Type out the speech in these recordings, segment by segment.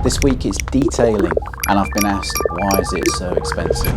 This week it's detailing, and I've been asked, why is it so expensive?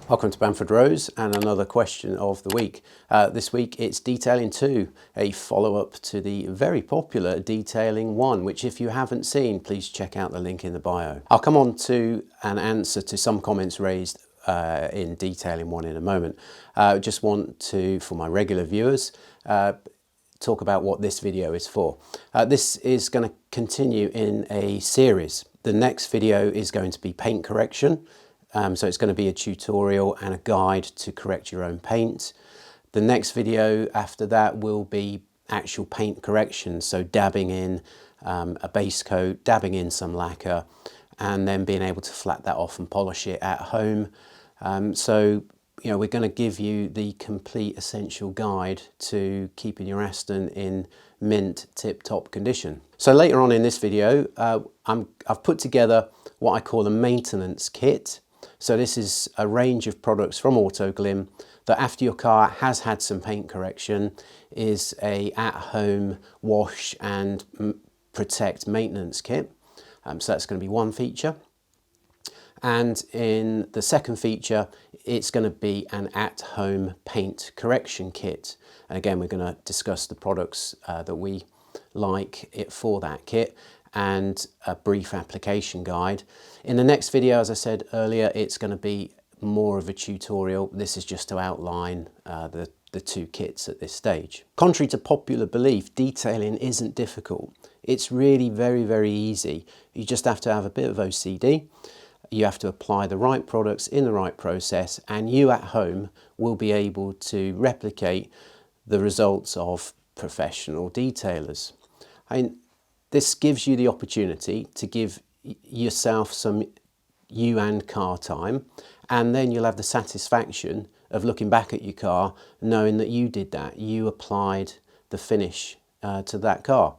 Welcome to Bamfordrose and another question of the week. This week it's Detailing 2, a follow-up to the very popular Detailing 1, which if you haven't seen, please check out the link in the bio. I'll come on to an answer to some comments raised in Detailing 1 in a moment. I just want to, for my regular viewers, talk about what this video is for. This is going to continue in a series. The next video is going to be paint correction. So it's going to be a tutorial and a guide to correct your own paint. The next video after that will be actual paint correction, so dabbing in a base coat, dabbing in some lacquer, and then being able to flat that off and polish it at home. So you know, we're going to give you the complete essential guide to keeping your Aston in mint tip-top condition. So later on in this video, I've put together what I call a maintenance kit. So this is a range of products from Glim that after your car has had some paint correction is a at-home wash and protect maintenance kit. So that's going to be one feature. And in the second feature, it's going to be an at-home paint correction kit. And again, we're going to discuss the products that we like it for that kit and a brief application guide. In the next video, as I said earlier, it's going to be more of a tutorial. This is just to outline the two kits at this stage. Contrary to popular belief, detailing isn't difficult. It's really very, very easy. You just have to have a bit of OCD. You have to apply the right products in the right process, and you at home will be able to replicate the results of professional detailers. This gives you the opportunity to give yourself some you and car time, and then you'll have the satisfaction of looking back at your car knowing that you did that, you applied the finish to that car.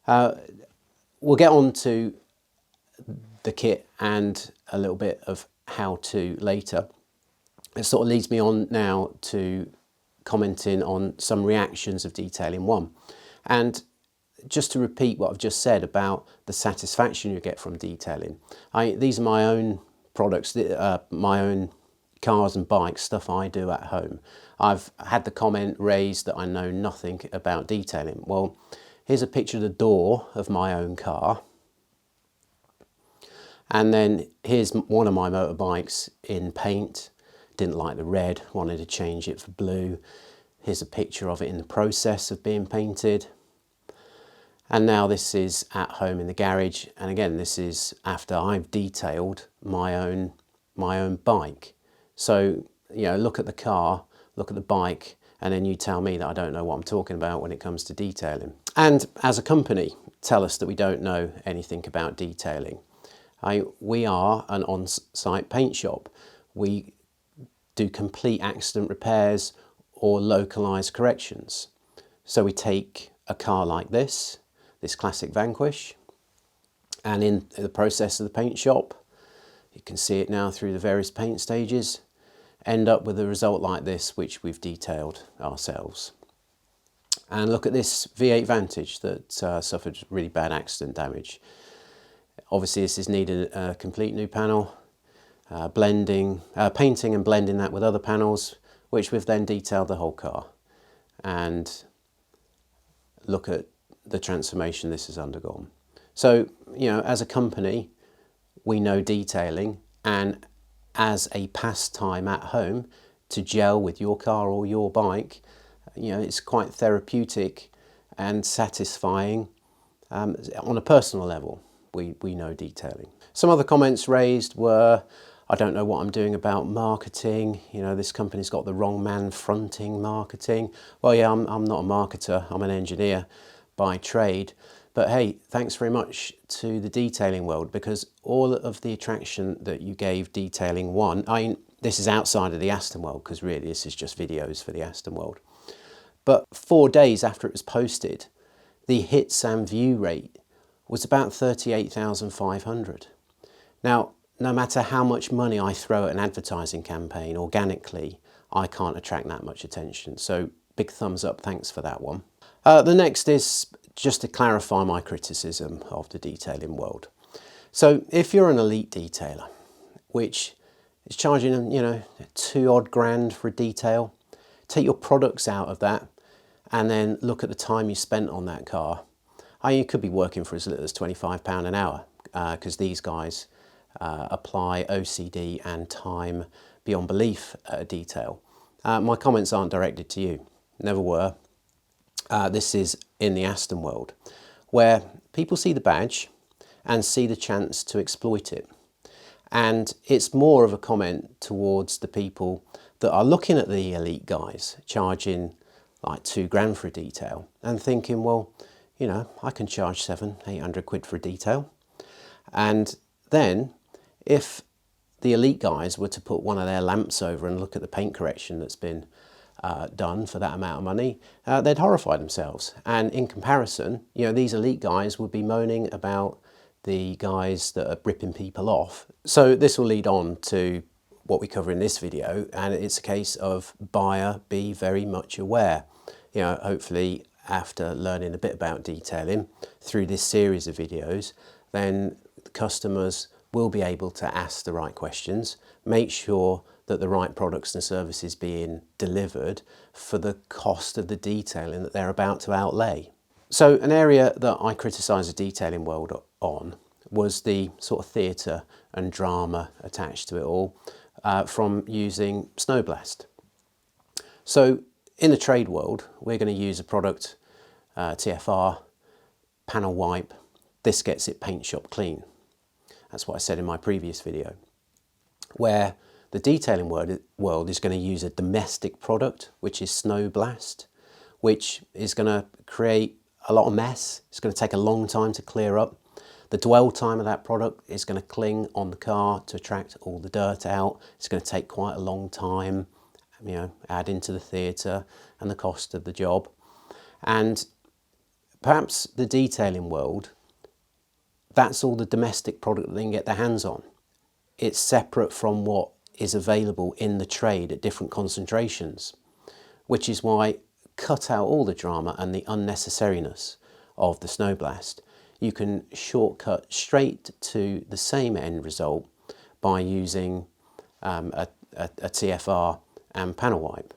We'll get on to the kit and a little bit of how to later. It sort of leads me on now to commenting on some reactions of Detailing 1. And just to repeat what I've just said about the satisfaction you get from detailing. These are my own products, my own cars and bikes, stuff I do at home. I've had the comment raised that I know nothing about detailing. Well, here's a picture of the door of my own car. And then here's one of my motorbikes in paint. Didn't like the red, wanted to change it for blue. Here's a picture of it in the process of being painted. And now this is at home in the garage, and again this is after I've detailed my own bike. So you know, look at the car, look at the bike, and then you tell me that I don't know what I'm talking about when it comes to detailing. And as a company, tell us that we don't know anything about detailing. We are an on-site paint shop. We do complete accident repairs or localised corrections. So we take a car like this classic Vanquish, and in the process of the paint shop, you can see it now through the various paint stages, end up with a result like this, which we've detailed ourselves. And look at this V8 Vantage that suffered really bad accident damage. Obviously this is needed a complete new panel, painting and blending that with other panels, which we've then detailed the whole car. And look at the transformation this has undergone. So, you know, as a company, we know detailing, and as a pastime at home to gel with your car or your bike, you know, it's quite therapeutic and satisfying on a personal level. We know detailing. Some other comments raised were, I don't know what I'm doing about marketing. You know, this company's got the wrong man fronting marketing. Well, yeah, I'm not a marketer, I'm an engineer by trade, but hey, thanks very much to the detailing world, because all of the attraction that you gave Detailing 1, this is outside of the Aston world, because really this is just videos for the Aston world, but 4 days after it was posted, the hits and view rate was about 38,500. Now no matter how much money I throw at an advertising campaign organically, I can't attract that much attention. So big thumbs up, thanks for that one. The next is just to clarify my criticism of the detailing world. So if you're an elite detailer, which is charging, you know, 2 odd grand for a detail, take your products out of that and then look at the time you spent on that car. You could be working for as little as £25 an hour because these guys apply OCD and time beyond belief at a detail. My comments aren't directed to you, never were. This is in the Aston world, where people see the badge and see the chance to exploit it. And it's more of a comment towards the people that are looking at the elite guys charging like 2 grand for a detail and thinking, well, you know, I can charge 700-800 quid for a detail. And then if the elite guys were to put one of their lamps over and look at the paint correction that's been done for that amount of money, they'd horrify themselves. And in comparison, you know, these elite guys would be moaning about the guys that are ripping people off. So this will lead on to what we cover in this video, and it's a case of buyer be very much aware. You know, hopefully after learning a bit about detailing through this series of videos, then customers will be able to ask the right questions, make sure that the right products and services being delivered for the cost of the detailing that they're about to outlay. So an area that I criticise the detailing world on was the sort of theatre and drama attached to it all from using Snowblast. So in the trade world, we're going to use a product, TFR, panel wipe. This gets it paint shop clean. That's what I said in my previous video, where the detailing world is going to use a domestic product, which is Snowblast, which is going to create a lot of mess. It's going to take a long time to clear up. The dwell time of that product is going to cling on the car to attract all the dirt out. It's going to take quite a long time, you know, add into the theatre and the cost of the job. And perhaps the detailing world, that's all the domestic product that they can get their hands on. It's separate from what is available in the trade at different concentrations, which is why cut out all the drama and the unnecessariness of the Snowblast. You can shortcut straight to the same end result by using a TFR and panel wipe.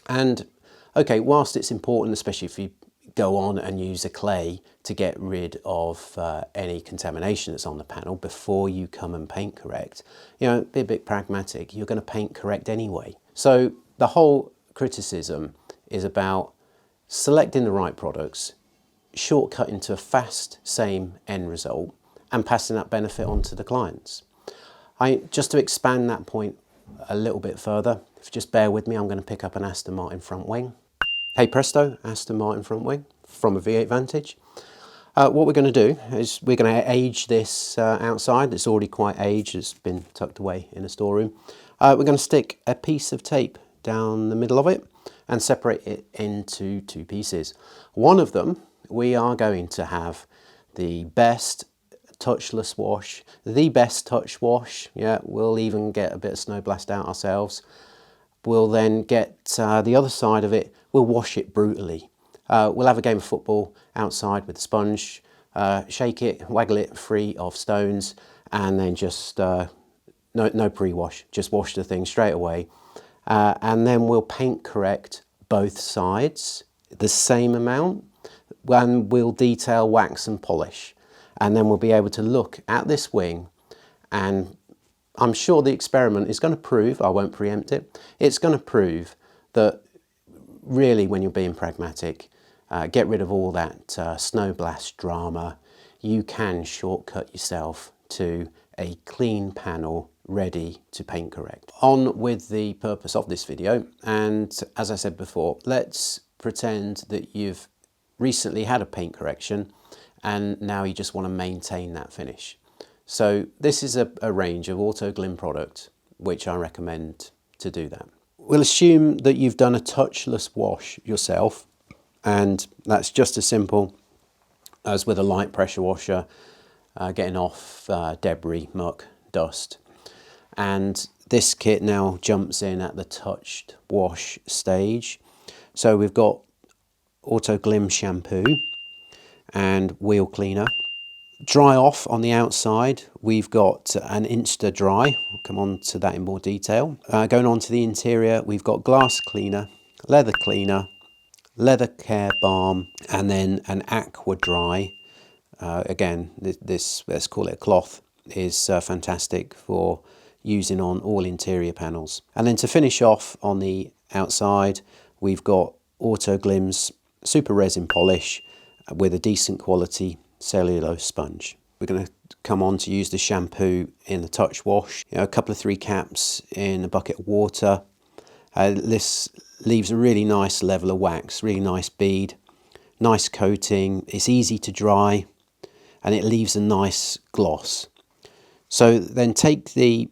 And okay, whilst it's important, especially if you go on and use a clay to get rid of any contamination that's on the panel before you come and paint correct, you know, be a bit pragmatic. You're going to paint correct anyway. So the whole criticism is about selecting the right products, shortcutting to a fast same end result and passing that benefit on to the clients. Just to expand that point a little bit further, if you just bear with me, I'm going to pick up an Aston Martin front wing. Hey presto, Aston Martin front wing from a V8 Vantage. What we're going to do is we're going to age this outside. It's already quite aged, it's been tucked away in a storeroom. We're going to stick a piece of tape down the middle of it and separate it into 2 pieces. One of them, we are going to have the best touchless wash, the best touch wash. Yeah, we'll even get a bit of Snowblast out ourselves. We'll then get the other side of it, we'll wash it brutally. We'll have a game of football outside with a sponge, shake it, waggle it free of stones, and then just no pre-wash, just wash the thing straight away. And then we'll paint correct both sides, the same amount, and we'll detail, wax and polish. And then we'll be able to look at this wing, and I'm sure the experiment is going to prove, I won't preempt it, it's going to prove that really when you're being pragmatic, get rid of all that Snowblast drama, you can shortcut yourself to a clean panel ready to paint correct. On with the purpose of this video, and as I said before, let's pretend that you've recently had a paint correction and now you just want to maintain that finish. So this is a range of auto Glim product which I recommend to do that. We'll assume that you've done a touchless wash yourself, and that's just as simple as with a light pressure washer, getting off debris, muck, dust. And this kit now jumps in at the touched wash stage. So we've got Auto Glim shampoo and wheel cleaner. Dry off on the outside, we've got an Insta Dry. We'll come on to that in more detail. Going on to the interior, we've got glass cleaner, leather care balm, and then an Aqua Dry. Again, this, let's call it a cloth, is fantastic for using on all interior panels. And then to finish off on the outside, we've got Auto Glim's super resin polish with a decent quality cellulose sponge. We're going to come on to use the shampoo in the touch wash. A couple of 3 caps in a bucket of water. This leaves a really nice level of wax, really nice bead, nice coating. It's easy to dry and it leaves a nice gloss. So then take the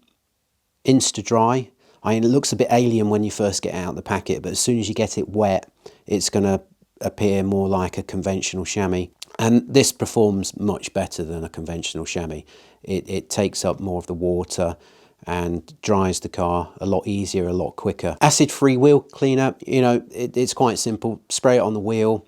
Insta Dry. It looks a bit alien when you first get it out of the packet, but as soon as you get it wet, it's going to appear more like a conventional chamois. And this performs much better than a conventional chamois. It takes up more of the water and dries the car a lot easier, a lot quicker. Acid-free wheel cleaner, it's quite simple. Spray it on the wheel,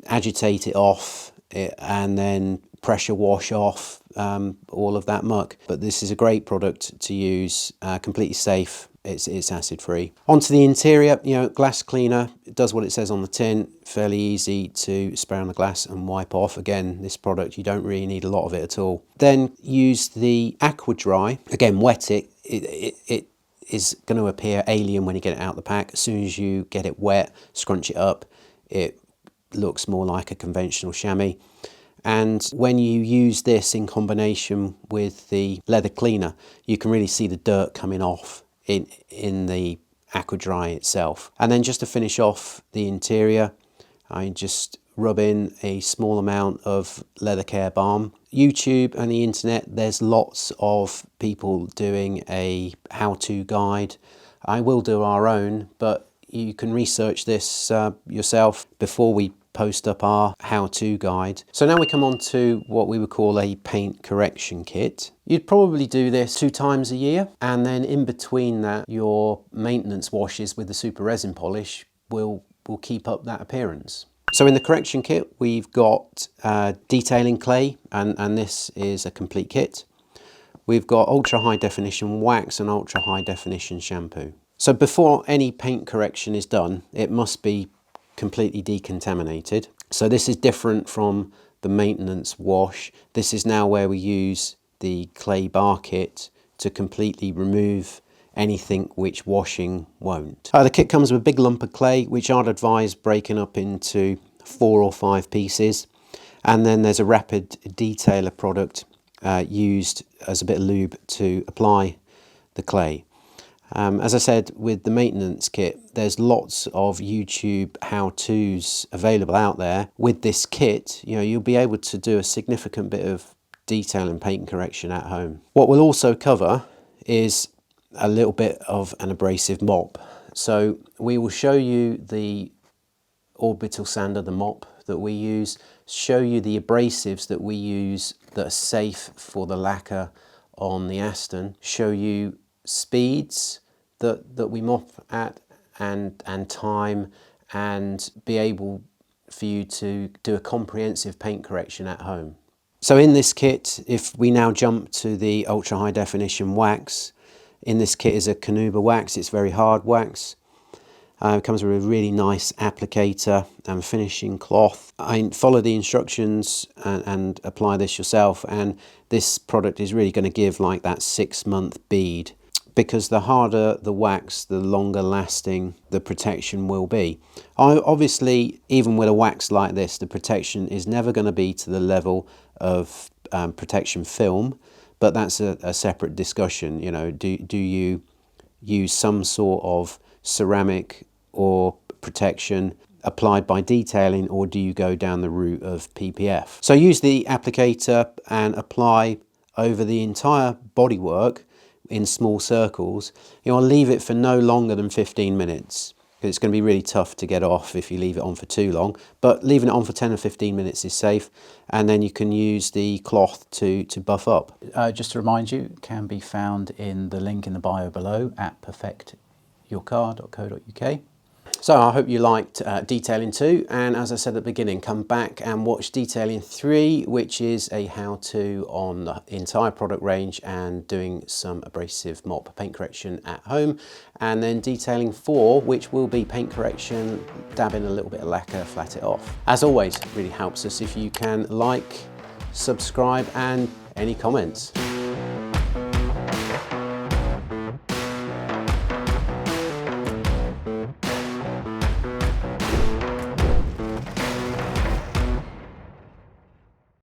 agitate it off, and then pressure wash off all of that muck. But this is a great product to use, completely safe. It's acid free. Onto the interior, glass cleaner. It does what it says on the tin. Fairly easy to spray on the glass and wipe off. Again, this product, you don't really need a lot of it at all. Then use the Aqua Dry. Again, wet it. It is going to appear alien when you get it out of the pack. As soon as you get it wet, scrunch it up, it looks more like a conventional chamois. And when you use this in combination with the leather cleaner, you can really see the dirt coming off in the Aqua Dry itself. And then just to finish off the interior, I just rub in a small amount of leather care balm. YouTube and the internet, there's lots of people doing a how-to guide. I will do our own, but you can research this yourself before we post up our how-to guide. So now we come on to what we would call a paint correction kit. You'd probably do this 2 times a year, and then in between that, your maintenance washes with the super resin polish will keep up that appearance. So in the correction kit, we've got detailing clay, and this is a complete kit. We've got ultra high definition wax and ultra high definition shampoo. So before any paint correction is done, it must be completely decontaminated. So this is different from the maintenance wash. This is now where we use the clay bar kit to completely remove anything which washing won't. The kit comes with a big lump of clay, which I'd advise breaking up into 4 or 5 pieces. And then there's a rapid detailer product used as a bit of lube to apply the clay. As I said, with the maintenance kit, there's lots of YouTube how-tos available out there. With this kit, you'll be able to do a significant bit of detail and paint correction at home. What we'll also cover is a little bit of an abrasive mop. So we will show you the orbital sander, the mop that we use, show you the abrasives that we use that are safe for the lacquer on the Aston, show you speeds that we mop at and time, and be able for you to do a comprehensive paint correction at home. So in this kit, if we now jump to the ultra high definition wax, in this kit is a Canuba wax. It's very hard wax. It comes with a really nice applicator and finishing cloth. Follow the instructions and apply this yourself, and this product is really going to give like that 6-month bead, because the harder the wax, the longer lasting the protection will be. Obviously, even with a wax like this, the protection is never going to be to the level of protection film, but that's a separate discussion. Do you use some sort of ceramic or protection applied by detailing, or do you go down the route of PPF? So use the applicator and apply over the entire bodywork in small circles. I'll leave it for no longer than 15 minutes. It's going to be really tough to get off if you leave it on for too long, but leaving it on for 10 or 15 minutes is safe, and then you can use the cloth to buff up. Just to remind you, it can be found in the link in the bio below at perfectyourcar.co.uk. So I hope you liked Detailing 2, and as I said at the beginning, come back and watch Detailing 3, which is a how-to on the entire product range and doing some abrasive mop paint correction at home. And then Detailing 4, which will be paint correction, dab in a little bit of lacquer, flat it off. As always, it really helps us if you can like, subscribe, and any comments.